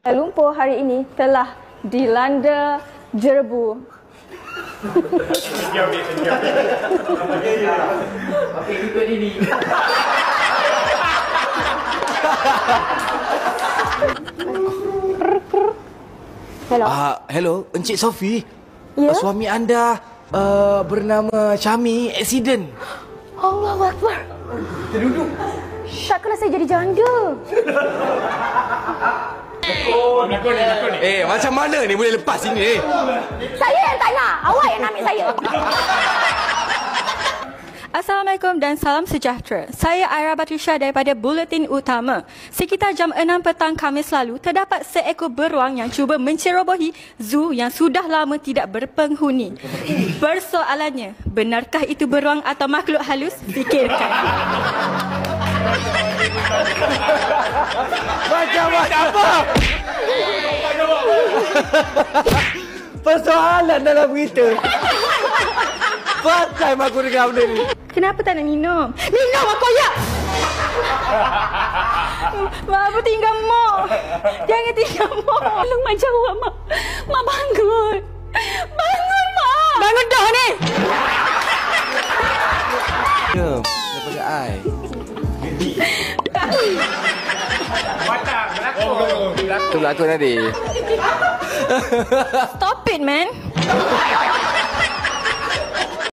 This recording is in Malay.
Kuala Lumpur hari ini telah dilanda jerebu. Hello. Hello, Encik Sofi. Ya? Suami anda bernama Syami accident. Allahu Akbar. Terduduk. Takkanlah saya jadi janda. Macam mana ni boleh lepas ini? Saya yang tak nak. Awak yang nak ambil saya. Assalamualaikum dan salam sejahtera. Saya Aira Batrisha daripada Buletin Utama. Sekitar jam 6 petang Khamis lalu, terdapat seekor beruang yang cuba mencerobohi zoo yang sudah lama tidak berpenghuni. Persoalannya, benarkah itu beruang atau makhluk halus? Fikirkan. Macam apa? Persoalan dalam berita. First time aku dengar benda ni. Kenapa tak nak minum? Minum aku ya! Mak, apa tinggal Mak? Jangan tinggal Mak. Tolong Mak jawab, Mak. Mak bangun. Bangun, Mak. Bangun dah ni. Ya, daripada I. Berlakon. Tu berlakon tadi. Stop it, man.